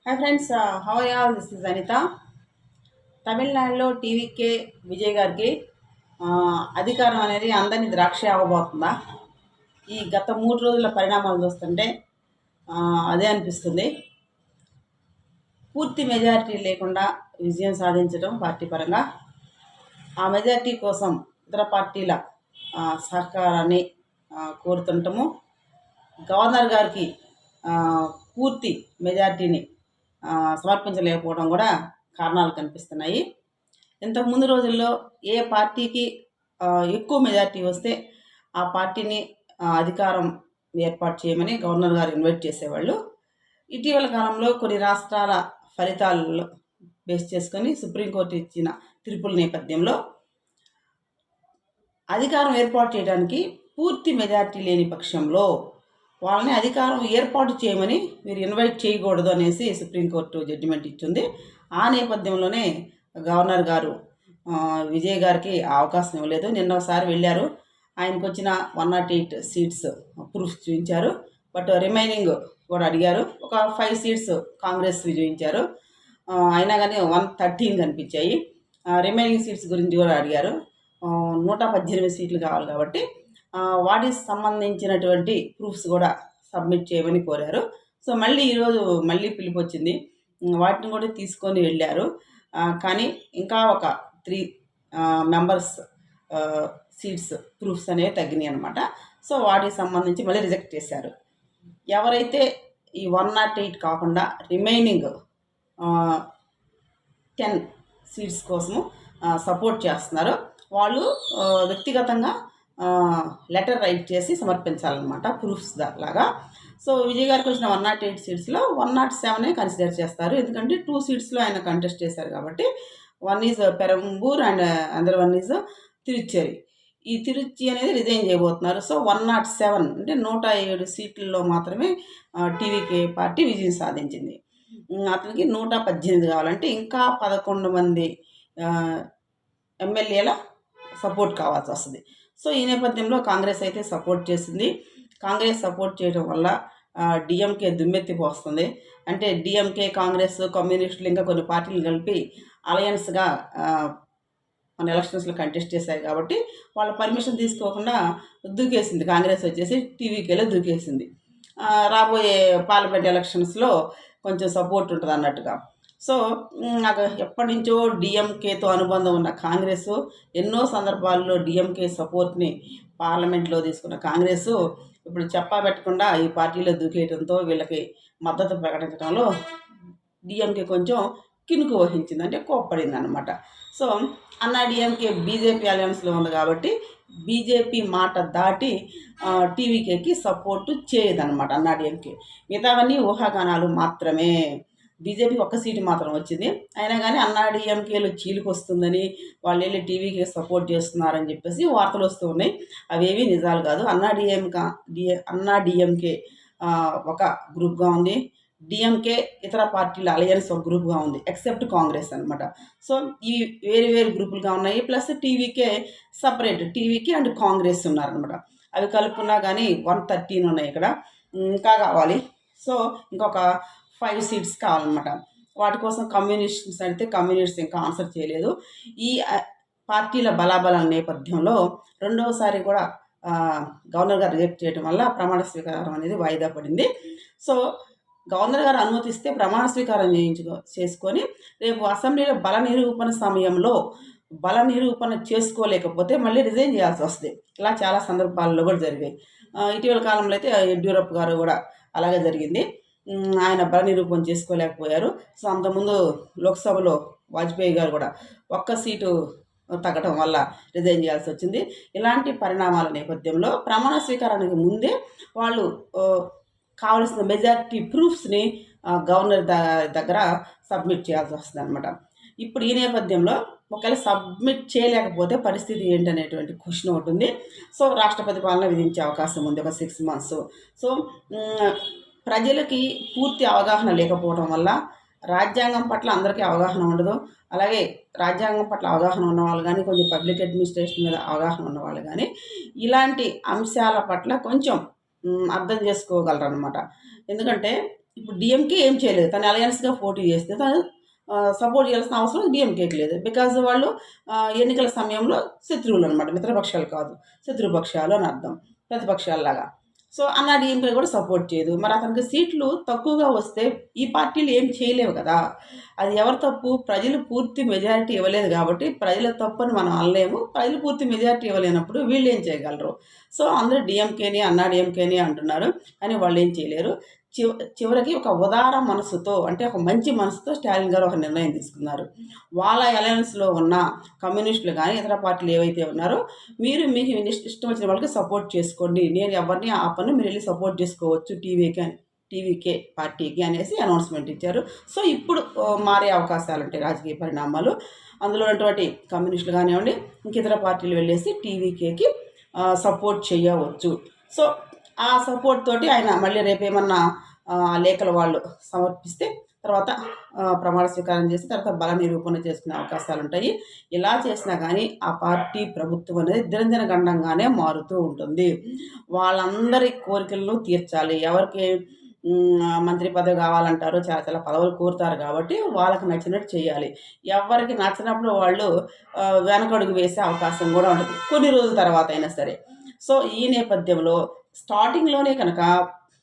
Hi friends, how are you all? This is Anita. తమిళనాడులో TVK Vijay గారికి అధికారం అనేది అందరినీ ద్రాక్ష అవ్వబోతుందా? ఈ గత 3 రోజుల పరిణామాలు చూస్తుంటే అదే అనిపిస్తుంది. పూర్తి మెజారిటీ లేకుండా విజయం సాధించడం పార్టీ పరంగా, ఆ మెజారిటీ కోసం ఇతర పార్టీల సహకారాన్ని కోరుతుండటము, గవర్నర్ గారికి పూర్తి మెజారిటీని సమర్పించలేకపోవడం కూడా కారణాలు కనిపిస్తున్నాయి. ఇంతకుముందు రోజుల్లో ఏ పార్టీకి ఎక్కువ మెజారిటీ వస్తే ఆ పార్టీని అధికారం ఏర్పాటు చేయమని గవర్నర్ గారు ఇన్వైట్ చేసేవాళ్ళు. ఇటీవల కాలంలో కొన్ని రాష్ట్రాల ఫలితాలలో బేస్ చేసుకొని సుప్రీంకోర్టు ఇచ్చిన తీర్పుల నేపథ్యంలో అధికారం ఏర్పాటు చేయడానికి పూర్తి మెజారిటీ లేని పక్షంలో వాళ్ళని అధికారం ఏర్పాటు చేయమని మీరు ఇన్వైట్ చేయకూడదు అనేసి సుప్రీంకోర్టు జడ్జిమెంట్ ఇచ్చింది. ఆ నేపథ్యంలోనే గవర్నర్ గారు విజయ్ గారికి అవకాశం ఇవ్వలేదు. నిన్న ఒకసారి వెళ్ళారు, ఆయనకు వచ్చిన 108 సీట్స్ ప్రూఫ్ చూపించారు. బట్ రిమైనింగ్ కూడా అడిగారు. ఒక 5 సీట్స్ కాంగ్రెస్ విజయించారు, అయినా కానీ 113 కనిపించాయి. రిమైనింగ్ సీట్స్ గురించి కూడా అడిగారు. 118 సీట్లు కావాలి కాబట్టి వాటికి సంబంధించినటువంటి ప్రూఫ్స్ కూడా సబ్మిట్ చేయమని కోరారు. సో మళ్ళీ ఈరోజు పిలుపు వచ్చింది, వాటిని కూడా తీసుకొని వెళ్ళారు. కానీ ఇంకా ఒక 3 మెంబర్స్ సీట్స్ ప్రూఫ్స్ అనేవి తగ్గినాయి అనమాట. సో వాటికి సంబంధించి మళ్ళీ రిజెక్ట్ చేశారు. ఎవరైతే ఈ 108 కాకుండా రిమైనింగ్ 10 సీట్స్ కోసము సపోర్ట్ చేస్తున్నారో వాళ్ళు వ్యక్తిగతంగా లెటర్ రైట్ చేసి సమర్పించాలన్నమాట, ప్రూఫ్స్ లాగా. సో విజయ్ గారికి వచ్చిన 108 సీట్స్లో 107 కన్సిడర్ చేస్తారు. ఎందుకంటే 2 సీట్స్లో ఆయన కంటెస్ట్ చేశారు కాబట్టి. 1 ఈజ్ పెరంబూర్ అండ్ అందర్ 1 ఈజ్ తిరుచేరి. ఈ తిరుచి అనేది రిజైన్ చేయబోతున్నారు. సో 107 అంటే 107 సీట్లలో మాత్రమే టీవీకే పార్టీ విజయం సాధించింది. అతనికి 118 కావాలంటే ఇంకా 11 మంది ఎమ్మెల్యేల సపోర్ట్ కావాల్సి వస్తుంది. సో ఈ నేపథ్యంలో కాంగ్రెస్ అయితే సపోర్ట్ చేసింది. కాంగ్రెస్ సపోర్ట్ చేయడం వల్ల డిఎంకే దుమ్మెత్తిపోస్తుంది. అంటే డిఎంకే, కాంగ్రెస్, కమ్యూనిస్టులు ఇంకా కొన్ని పార్టీలు కలిపి అలయన్స్గా మన ఎలక్షన్స్లో కంటెస్ట్ చేశారు కాబట్టి వాళ్ళ పర్మిషన్ తీసుకోకుండా దూకేసింది. కాంగ్రెస్ వచ్చేసి టీవీకేలో దూకేసింది. రాబోయే పార్లమెంట్ ఎలక్షన్స్లో కొంచెం సపోర్ట్ ఉంటుంది అన్నట్టుగా. సో నాకు ఎప్పటి నుంచో డిఎంకేతో అనుబంధం ఉన్న కాంగ్రెస్ ఎన్నో సందర్భాల్లో డిఎంకే సపోర్ట్ని పార్లమెంట్లో తీసుకున్న కాంగ్రెస్ ఇప్పుడు చెప్పబెట్టకుండా ఈ పార్టీలో దూకేయడంతో వీళ్ళకి మద్దతు ప్రకటించడంలో డిఎంకే కొంచెం కినుకు వహించింది, అంటే కోప్పడింది అనమాట. సో అన్నా డిఎంకే బీజేపీ అలయన్స్లో ఉంది కాబట్టి బీజేపీ మాట దాటి టీవీకేకి సపోర్టు చేయదన్నమాట అన్నా డిఎంకే. మిగతావన్నీ ఊహాగానాలు మాత్రమే. బీజేపీ 1 సీటు మాత్రం వచ్చింది, అయినా కానీ అన్నా డిఎంకేలో చీలికి వస్తుందని వాళ్ళు వెళ్ళి టీవీకి సపోర్ట్ చేస్తున్నారని చెప్పేసి వార్తలు వస్తూ ఉన్నాయి. అవేవి నిజాలు కాదు. అన్నా డిఎంకే ఒక గ్రూప్గా ఉంది, డిఎంకే ఇతర పార్టీల అలయన్స్ ఒక గ్రూప్గా ఉంది, ఎక్సెప్ట్ కాంగ్రెస్ అనమాట. సో ఇవి వేరు గ్రూపులుగా ఉన్నాయి. Plus TVK separate, TVK and Congress ఉన్నారనమాట. అవి కలుపుకున్నా కానీ 113 ఉన్నాయి. ఇక్కడ ఇంకా కావాలి. సో ఇంకొక 5 సీట్స్ కావాలన్నమాట. వాటి కోసం కమ్యూనిస్ట్స్ అడిగితే కమ్యూనిస్ట్స్ ఇంకా ఆన్సర్ చేయలేదు. ఈ పార్టీల బలాబలాల నేపథ్యంలో రెండవసారి కూడా గవర్నర్ గారు రిజెక్ట్ చేయడం వల్ల ప్రమాణ స్వీకారం అనేది వాయిదా పడింది. సో గవర్నర్ గారు అనుమతిస్తే ప్రమాణ స్వీకారం చేసుకొని రేపు అసెంబ్లీలో బల నిరూపణ సమయంలో బల నిరూపణ చేసుకోలేకపోతే మళ్ళీ రిజైన్ చేయాల్సి వస్తుంది. ఇలా చాలా సందర్భాల్లో కూడా జరిగాయి. ఇటీవల కాలంలో అయితే యడ్యూరప్ప గారు కూడా అలాగే జరిగింది. ఆయన బల నిరూపణ చేసుకోలేకపోయారు. సో అంతకుముందు లోక్సభలో వాజ్పేయి గారు కూడా 1 సీటు తగ్గడం వల్ల రిజైన్ చేయాల్సి వచ్చింది. ఇలాంటి పరిణామాల నేపథ్యంలో ప్రమాణ స్వీకారానికి ముందే వాళ్ళు కావలసిన మెజారిటీ ప్రూఫ్స్ని గవర్నర్ దగ్గర సబ్మిట్ చేయాల్సి వస్తుంది అనమాట. ఇప్పుడు ఈ నేపథ్యంలో ఒకవేళ సబ్మిట్ చేయలేకపోతే పరిస్థితి ఏంటనేటువంటి క్వశ్చన్ ఒకటి ఉంది. సో రాష్ట్రపతి పాలన విధించే అవకాశం ఉంది ఒక 6 మంత్స్. సో ప్రజలకి పూర్తి అవగాహన లేకపోవడం వల్ల రాజ్యాంగం పట్ల అందరికీ అవగాహన ఉండదు. అలాగే రాజ్యాంగం పట్ల అవగాహన ఉన్నవాళ్ళు కానీ, కొంచెం పబ్లిక్ అడ్మినిస్ట్రేషన్ మీద అవగాహన ఉన్నవాళ్ళు కానీ ఇలాంటి అంశాల పట్ల కొంచెం అర్థం చేసుకోగలరు అనమాట. ఎందుకంటే ఇప్పుడు డిఎంకే ఏం చేయలేదు, తను అలయన్స్గా పోటీ చేస్తే తను సపోర్ట్ చేయాల్సిన అవసరం డిఎంకేకి లేదు. బికాజ్ వాళ్ళు ఎన్నికల సమయంలో శత్రువులు అనమాట, మిత్రపక్షాలు కాదు, శత్రుపక్షాలు అని అర్థం, ప్రతిపక్షాలలాగా. సో అన్నా డిఎంకే కూడా సపోర్ట్ చేయదు. మరి అతనికి సీట్లు తక్కువగా వస్తే ఈ పార్టీలు ఏం చేయలేవు కదా. అది ఎవరి తప్పు? ప్రజలు పూర్తి మెజారిటీ ఇవ్వలేదు కాబట్టి ప్రజల తప్పు అని మనం అనలేము. ప్రజలు పూర్తి మెజారిటీ ఇవ్వలేనప్పుడు వీళ్ళు ఏం చేయగలరు? సో అందరూ డిఎంకేని అన్నా డిఎంకేని అంటున్నారు, కానీ వాళ్ళు ఏం చేయలేరు. చివరికి ఒక ఉదార మనసుతో, అంటే ఒక మంచి మనసుతో స్టాలిన్ గారు ఒక నిర్ణయం తీసుకున్నారు. వాళ్ళ అలయన్స్లో ఉన్న కమ్యూనిస్టులు కానీ ఇతర పార్టీలు ఏవైతే ఉన్నారో, మీరు మీకు ఇష్టం వచ్చిన వాళ్ళకి సపోర్ట్ చేసుకోండి, నేను ఎవరిని ఆపను, మీరు వెళ్ళి సపోర్ట్ చేసుకోవచ్చు టీవీకే పార్టీకి అనేసి అనౌన్స్మెంట్ ఇచ్చారు. సో ఇప్పుడు మారే అవకాశాలు ఉంటాయి రాజకీయ పరిణామాలు. అందులో ఉన్నటువంటి కమ్యూనిస్టులు కానివ్వండి, ఇంక ఇతర పార్టీలు వెళ్ళేసి టీవీకేకి సపోర్ట్ చేయవచ్చు. సో ఆ సపోర్ట్ తోటి ఆయన మళ్ళీ రేపేమన్నా లేఖలు వాళ్ళు సమర్పిస్తే తర్వాత ప్రమాణ స్వీకారం చేసి తర్వాత బల నిరూపణ చేసుకునే అవకాశాలు ఉంటాయి. ఇలా చేసినా కానీ ఆ పార్టీ ప్రభుత్వం అనేది దినదిన గండంగానే మారుతూ ఉంటుంది. వాళ్ళందరి కోరికలను తీర్చాలి. ఎవరికి మంత్రి పదవి కావాలంటారు, చాలా చాలా పదవులు కోరుతారు కాబట్టి వాళ్ళకి నచ్చినట్టు చేయాలి. ఎవరికి నచ్చినప్పుడు వాళ్ళు వెనకడుగు వేసే అవకాశం కూడా ఉంటుంది, కొన్ని రోజుల తర్వాత అయినా సరే. సో ఈ నేపథ్యంలో స్టార్టింగ్లోనే కనుక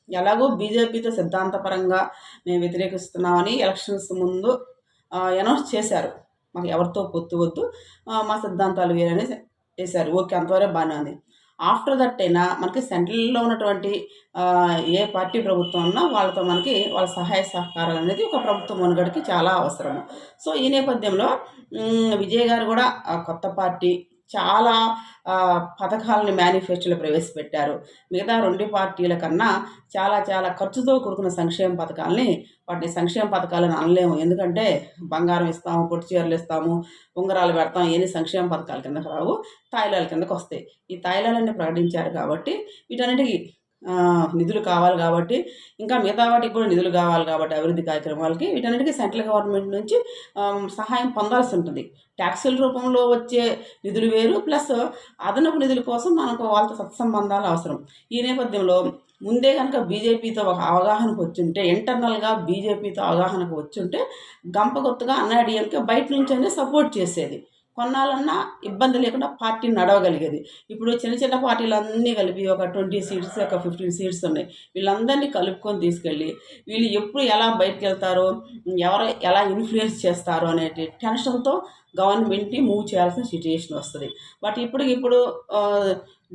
ఎలాగో బీజేపీతో సిద్ధాంతపరంగా మేము వ్యతిరేకిస్తున్నామని ఎలక్షన్స్ ముందు అనౌన్స్ చేశారు, మాకు ఎవరితో పొత్తు వద్దు, మా సిద్ధాంతాలు వేరని చేశారు. ఓకే, అంతవరకు బాగానే ఉంది. ఆఫ్టర్ దట్ అయినా మనకి సెంట్రల్లో ఉన్నటువంటి ఏ పార్టీ ప్రభుత్వం ఉన్నా వాళ్ళతో మనకి వాళ్ళ సహాయ సహకారాలు అనేది ఒక ప్రభుత్వం మనుగడకి చాలా అవసరము. సో ఈ నేపథ్యంలో విజయ్ గారు కూడా కొత్త పార్టీ చాలా పథకాలని మేనిఫెస్టోలో ప్రవేశపెట్టారు. మిగతా 2 పార్టీల కన్నా చాలా చాలా ఖర్చుతో కూడుకున్న సంక్షేమ పథకాలని, వాటిని సంక్షేమ పథకాలను అనలేము. ఎందుకంటే బంగారం ఇస్తాము, పొట్టి చీరలు ఇస్తాము, ఉంగరాలు పెడతాం, ఎన్ని సంక్షేమ పథకాల కిందకు రావు, తాయిలాల కిందకు వస్తాయి. ఈ తాయిలాలన్నీ ప్రకటించారు కాబట్టి వీటన్నిటికీ నిధులు కావాలి కాబట్టి, ఇంకా మిగతా వాటికి కూడా నిధులు కావాలి కాబట్టి అభివృద్ధి కార్యక్రమాలకి వీటన్నిటికీ సెంట్రల్ గవర్నమెంట్ నుంచి సహాయం పొందాల్సి ఉంటుంది. ట్యాక్సుల రూపంలో వచ్చే నిధులు వేరు, ప్లస్ అదనపు నిధుల కోసం మనకు వాళ్ళతో సత్సంబంధాలు అవసరం. ఈ నేపథ్యంలో ముందే కనుక బీజేపీతో ఒక అవగాహనకు వచ్చుంటే, ఇంటర్నల్గా బీజేపీతో అవగాహనకు వచ్చుంటే గంపగొత్తుగా అన్నాడీఎంకే బయట నుంచైనా సపోర్ట్ చేసేది, కొన్నాళ్ళన్నా ఇబ్బంది లేకుండా పార్టీ నడవగలిగేది. ఇప్పుడు చిన్న చిన్న పార్టీలు అన్నీ కలిపి ఒక 20 సీట్స్, ఒక 15 సీట్స్ ఉన్నాయి. వీళ్ళందరినీ కలుపుకొని తీసుకెళ్ళి వీళ్ళు ఎప్పుడు ఎలా బయటకు వెళ్తారో, ఎవరు ఎలా ఇన్ఫ్లుయెన్స్ చేస్తారో అనే టెన్షన్తో గవర్నమెంట్ని మూవ్ చేయాల్సిన సిచ్యుయేషన్ వస్తుంది. బట్ ఇప్పుడు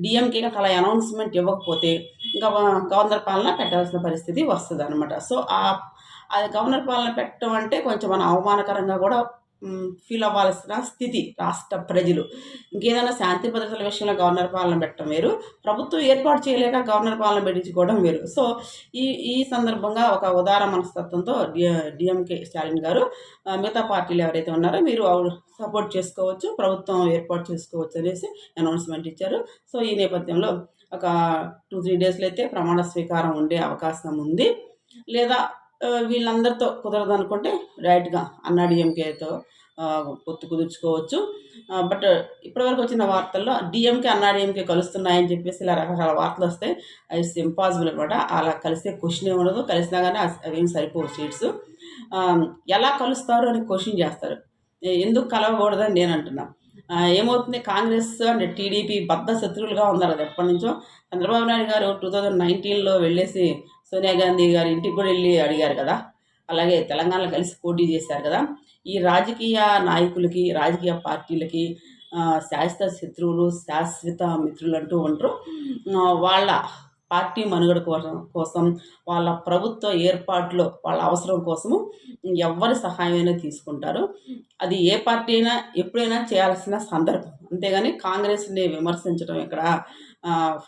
డిఎంకే అలా అనౌన్స్మెంట్ ఇవ్వకపోతే ఇంకా గవర్నర్ పాలన పెట్టాల్సిన పరిస్థితి వస్తుంది అనమాట. సో అది గవర్నర్ పాలన పెట్టడం అంటే కొంచెం మనం అవమానకరంగా కూడా ఫీల్ అవ్వాల్సిన స్థితి రాష్ట్ర ప్రజలు. ఇంకేదైనా శాంతి భద్రతల విషయంలో గవర్నర్ పాలన పెట్టడం వేరు, ప్రభుత్వం ఏర్పాటు చేయలేక గవర్నర్ పాలన పెట్టించుకోవడం వేరు. సో ఈ సందర్భంగా ఒక ఉదార మనస్తత్వంతో డిఎంకే స్టాలిన్ గారు మిగతా పార్టీలు ఎవరైతే ఉన్నారో మీరు సపోర్ట్ చేసుకోవచ్చు, ప్రభుత్వం ఏర్పాటు చేసుకోవచ్చు అనేసి అనౌన్స్మెంట్ ఇచ్చారు. సో ఈ నేపథ్యంలో ఒక 2-3 డేస్లో అయితే ప్రమాణ స్వీకారం ఉండే అవకాశం ఉంది. లేదా వీళ్ళందరితో కుదరదు అనుకుంటే డైరెక్ట్గా అన్నాడీఎంకేతో పొత్తు కుదుర్చుకోవచ్చు. బట్ ఇప్పటివరకు వచ్చిన వార్తల్లో డిఎంకే అన్నాడీఎంకే కలుస్తున్నాయని చెప్పేసి ఇలా రకరకాల వార్తలు వస్తాయి. ఇట్స్ ఇంపాసిబుల్ అనమాట. అలా కలిసే క్వశ్చన్ ఏముండదు, కలిసినా కానీ అవేం సరిపోవు సీట్స్. ఎలా కలుస్తారు అని క్వశ్చన్ చేస్తారు, ఎందుకు కలవకూడదని నేను అంటున్నా. ఏమవుతుంది, కాంగ్రెస్ అండ్ టీడీపీ బద్ధ శత్రువులుగా ఉన్నారు కదా ఎప్పటి నుంచో. చంద్రబాబు నాయుడు గారు 2019లో వెళ్ళేసి సోనియా గాంధీ గారి ఇంటికి కూడా వెళ్ళి అడిగారు కదా, అలాగే తెలంగాణలో కలిసి పోటీ చేశారు కదా. ఈ రాజకీయ నాయకులకి, రాజకీయ పార్టీలకి శాశ్వత శత్రువులు, శాశ్వత మిత్రులు అంటూ ఉంటారు. వాళ్ళ పార్టీ మనుగడ కోసం వాళ్ళ ప్రభుత్వ ఏర్పాటులో వాళ్ళ అవసరం కోసము ఎవరి సహాయమైనా తీసుకుంటారు. అది ఏ పార్టీ అయినా ఎప్పుడైనా చేయాల్సిన సందర్భం. అంతేగాని కాంగ్రెస్ని విమర్శించడం, ఇక్కడ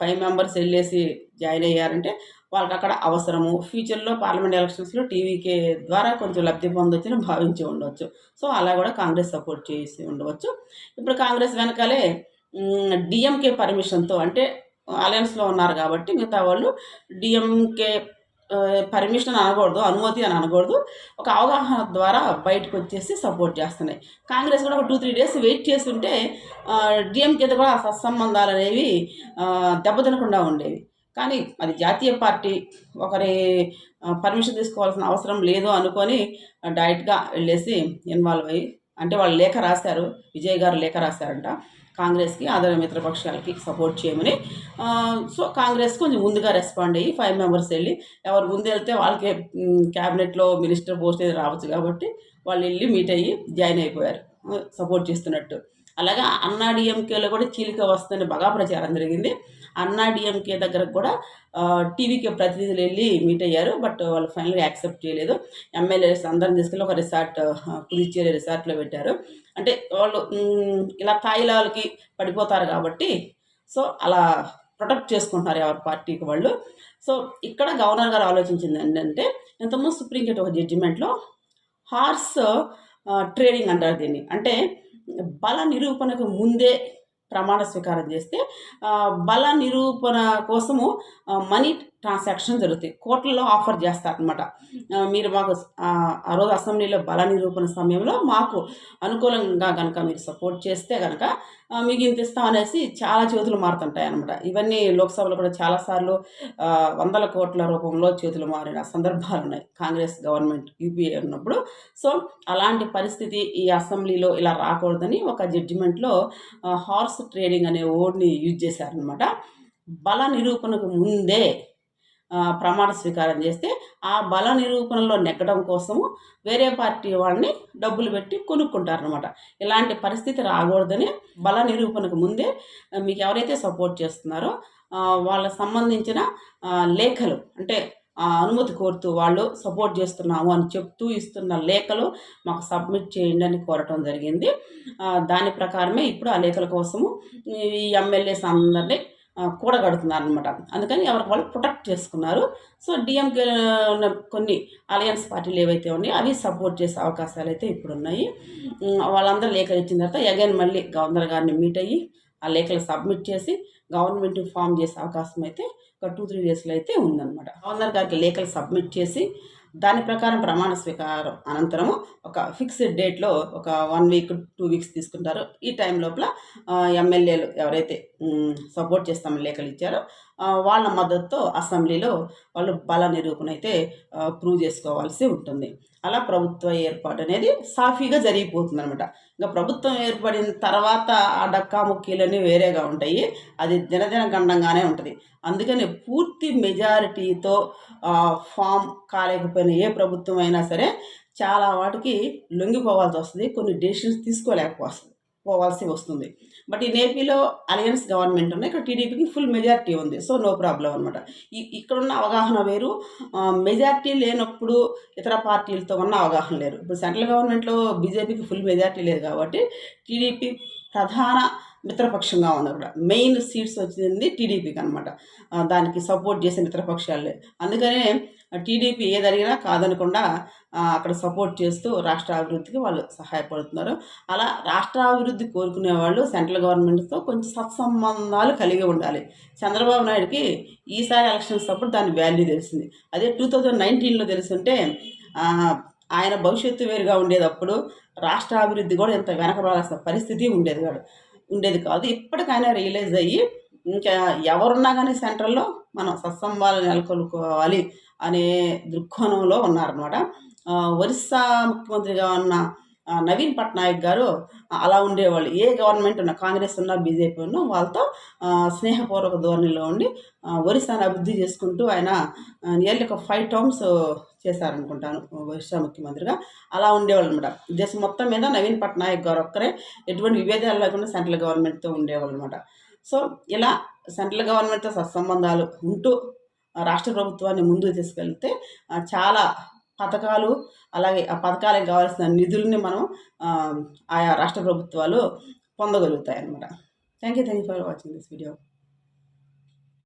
5 మెంబర్స్ వెళ్ళేసి జాయిన్ అయ్యారంటే వాళ్ళకి అక్కడ అవసరము. ఫ్యూచర్లో పార్లమెంట్ ఎలక్షన్స్లో టీవీకే ద్వారా కొంచెం లబ్ధి పొందొచ్చని భావించి ఉండవచ్చు. సో అలా కూడా కాంగ్రెస్ సపోర్ట్ చేసి ఉండవచ్చు. ఇప్పుడు కాంగ్రెస్ వెనకాలే డిఎంకే పర్మిషన్తో, అంటే అలయన్స్లో ఉన్నారు కాబట్టి మిగతా వాళ్ళు డిఎంకే పర్మిషన్ అనకూడదు, అనుమతి అని అనకూడదు, ఒక అవగాహన ద్వారా బయటకు వచ్చేసి సపోర్ట్ చేస్తున్నాయి. కాంగ్రెస్ కూడా ఒక 2-3 డేస్ వెయిట్ చేస్తుంటే డిఎంకేతో కూడా సత్సంబంధాలు అనేవి దెబ్బతినకుండా ఉండేవి. కానీ అది జాతీయ పార్టీ, ఒకరి పర్మిషన్ తీసుకోవాల్సిన అవసరం లేదు అనుకొని డైరెక్ట్గా వెళ్ళేసి ఇన్వాల్వ్ అయ్యి, అంటే వాళ్ళు లేఖ రాశారు, విజయ్ గారు లేఖ రాశారంట కాంగ్రెస్కి, అదర్ మిత్రపక్షాలకి సపోర్ట్ చేయమని. సో కాంగ్రెస్ కొంచెం ముందుగా రెస్పాండ్ అయ్యి 5 మెంబర్స్ వెళ్ళి, ఎవరు ముందు వెళ్తే వాళ్ళకి క్యాబినెట్లో మినిస్టర్ పోస్ట్ ఏది రావచ్చు కాబట్టి వాళ్ళు వెళ్ళి మీట్ అయ్యి జాయిన్ అయిపోయారు సపోర్ట్ చేస్తున్నట్టు. అలాగే అన్నా డిఎంకేలో కూడా చీలిక వస్తుందని బాగా ప్రచారం జరిగింది. అన్నా డిఎంకే దగ్గరకు కూడా టీవీకే ప్రతినిధులు వెళ్ళి మీట్ అయ్యారు. బట్ వాళ్ళు ఫైనల్గా యాక్సెప్ట్ చేయలేదు. ఎమ్మెల్యేస్ అందరం తీసుకెళ్ళి ఒక రిసార్ట్, పుదుచ్చేరి రిసార్ట్లో పెట్టారు. అంటే వాళ్ళు ఇలా తాయిలాలకి పడిపోతారు కాబట్టి సో అలా ప్రొటెక్ట్ చేసుకుంటారు ఎవరి పార్టీకి వాళ్ళు. సో ఇక్కడ గవర్నర్ గారు ఆలోచించింది ఏంటంటే, ఇంతకుముందు సుప్రీంకోర్టు ఒక జడ్జిమెంట్లో హార్స్ ట్రేడింగ్ అంటారు దీన్ని. అంటే బల నిరూపణకు ముందే ప్రమాణ స్వీకారం చేస్తే బల నిరూపణ కోసము మనీ ట్రాన్సాక్షన్ జరుగుతాయి, కోర్టుల్లో ఆఫర్ చేస్తారనమాట. మీరు మాకు ఆ రోజు అసెంబ్లీలో బల నిరూపణ సమయంలో మాకు అనుకూలంగా కనుక మీరు సపోర్ట్ చేస్తే కనుక మీకు ఇంత ఇస్తాం అనేసి చాలా చేతులు మారుతుంటాయి అనమాట. ఇవన్నీ లోక్సభలో కూడా చాలాసార్లు వందల కోట్ల రూపంలో చేతులు మారిన సందర్భాలు ఉన్నాయి కాంగ్రెస్ గవర్నమెంట్ యూపీఏ ఉన్నప్పుడు. సో అలాంటి పరిస్థితి ఈ అసెంబ్లీలో ఇలా రాకూడదని ఒక జడ్జిమెంట్లో హార్స్ ట్రేడింగ్ అనే వర్డ్ని యూజ్ చేశారనమాట. బల నిరూపణకు ముందే ప్రమాణ స్వీకారం చేస్తే ఆ బల నిరూపణలో నెగ్గడం కోసము వేరే పార్టీ వాళ్ళని డబ్బులు పెట్టి కొనుక్కుంటారనమాట. ఇలాంటి పరిస్థితి రాకూడదని బల నిరూపణకు ముందే మీకు ఎవరైతే సపోర్ట్ చేస్తున్నారో వాళ్ళకి సంబంధించిన లేఖలు, అంటే అనుమతి కోరుతూ వాళ్ళు సపోర్ట్ చేస్తున్నాము అని చెప్తూ ఇస్తున్న లేఖలు మాకు సబ్మిట్ చేయండి అని కోరటం జరిగింది. దాని ప్రకారమే ఇప్పుడు ఆ లేఖల కోసము ఈ ఎమ్మెల్యేస్ అందరినీ కూడగడుతున్నారు అనమాట. అందుకని ఎవరికి వాళ్ళు ప్రొటెక్ట్ చేసుకున్నారు. సో డిఎంకే కొన్ని అలయన్స్ పార్టీలు ఏవైతే ఉన్నాయో అవి సపోర్ట్ చేసే అవకాశాలు అయితే ఇప్పుడు ఉన్నాయి. వాళ్ళందరూ లేఖలు ఇచ్చిన తర్వాత అగైన్ మళ్ళీ గవర్నర్ గారిని మీట్ అయ్యి ఆ లేఖలు సబ్మిట్ చేసి గవర్నమెంట్ ఫామ్ చేసే అవకాశం అయితే ఒక 2-3 డేస్లో అయితే ఉందన్నమాట. గవర్నర్ గారికి లేఖలు సబ్మిట్ చేసి దాని ప్రకారం ప్రమాణ స్వీకారం అనంతరము ఒక ఫిక్స్డ్ డేట్లో ఒక 1 వీక్ 2 వీక్స్ తీసుకుంటారు. ఈ టైం లోపల ఎమ్మెల్యేలు ఎవరైతే సపోర్ట్ చేస్తామని లేఖలు ఇచ్చారో వాళ్ళ మద్దతుతో అసెంబ్లీలో వాళ్ళు బల నిరూపణ అయితే ప్రూవ్ చేసుకోవాల్సి ఉంటుంది. అలా ప్రభుత్వ ఏర్పాటు అనేది సాఫీగా జరిగిపోతుంది అనమాట. ఇంకా ప్రభుత్వం ఏర్పడిన తర్వాత ఆ డక్కాముక్కీలన్నీ వేరేగా ఉంటాయి, అది దినదిన గండంగానే ఉంటుంది. అందుకని పూర్తి మెజారిటీతో ఫామ్ కాలేకపోయిన ఏ ప్రభుత్వం అయినా సరే చాలా వాటికి లొంగిపోవాల్సి వస్తుంది, కొన్ని డెసిషన్స్ తీసుకోవాల్సి వస్తుంది. బట్ ఈ ఏపీలో అలయన్స్ గవర్నమెంట్ ఉన్నాయి, ఇక్కడ టీడీపీకి ఫుల్ మెజారిటీ ఉంది. సో నో ప్రాబ్లం అనమాట. ఇక్కడున్న అవగాహన వేరు, మెజారిటీ లేనప్పుడు ఇతర పార్టీలతో ఉన్న అవగాహన లేరు. ఇప్పుడు సెంట్రల్ గవర్నమెంట్లో బీజేపీకి ఫుల్ మెజారిటీ లేదు కాబట్టి టీడీపీ ప్రధాన మిత్రపక్షంగా ఉంది. కూడా మెయిన్ సీట్స్ వచ్చింది టీడీపీకి అనమాట. దానికి సపోర్ట్ చేసే మిత్రపక్షాలే. అందుకనే టీడీపీ ఏది అడిగినా కాదనకుండా అక్కడ సపోర్ట్ చేస్తూ రాష్ట్ర అభివృద్ధికి వాళ్ళు సహాయపడుతున్నారు. అలా రాష్ట్ర అభివృద్ధి కోరుకునే వాళ్ళు సెంట్రల్ గవర్నమెంట్తో కొంచెం సత్సంబంధాలు కలిగి ఉండాలి. చంద్రబాబు నాయుడుకి ఈసారి ఎలక్షన్స్ అప్పుడు దాని వాల్యూ తెలిసింది. అదే 2019లో తెలుసుంటే ఆయన భవిష్యత్తు వేరుగా ఉండేది. అప్పుడు రాష్ట్ర అభివృద్ధి కూడా ఎంత వెనకబడాల్సిన పరిస్థితి ఉండేది కాదు. ఇప్పటికైనా రియలైజ్ అయ్యి ఇంకా ఎవరున్నా కానీ సెంట్రల్లో మనం సత్సంబాలు నెలకొల్పుకోవాలి అనే దృక్కోణంలో ఉన్నారన్నమాట. ఒరిస్సా ముఖ్యమంత్రిగా ఉన్న నవీన్ పట్నాయక్ గారు అలా ఉండేవాళ్ళు. ఏ గవర్నమెంట్ ఉన్నా, కాంగ్రెస్ ఉన్నా బీజేపీ ఉన్నా వాళ్ళతో స్నేహపూర్వక ధోరణిలో ఉండి ఒరిస్సాను అభివృద్ధి చేసుకుంటూ ఆయన నియర్లీ ఒక 5 టర్మ్స్ చేశారనుకుంటాను ఒరిస్సా ముఖ్యమంత్రిగా. అలా ఉండేవాళ్ళు అనమాట. దేశం మొత్తం మీద నవీన్ పట్నాయక్ గారు ఒక్కరే ఎటువంటి విభేదాలు లేకుండా సెంట్రల్ గవర్నమెంట్తో ఉండేవాళ్ళు అనమాట. సో ఇలా సెంట్రల్ గవర్నమెంట్తో సత్సంబంధాలు ఉంటూ రాష్ట్ర ప్రభుత్వాన్ని ముందుకు తీసుకెళ్తే చాలా పథకాలు, అలాగే ఆ పథకాలకు కావాల్సిన నిధుల్ని మనం ఆయా రాష్ట్ర ప్రభుత్వాలు పొందగలుగుతాయి అన్నమాట. Thank you for watching this video.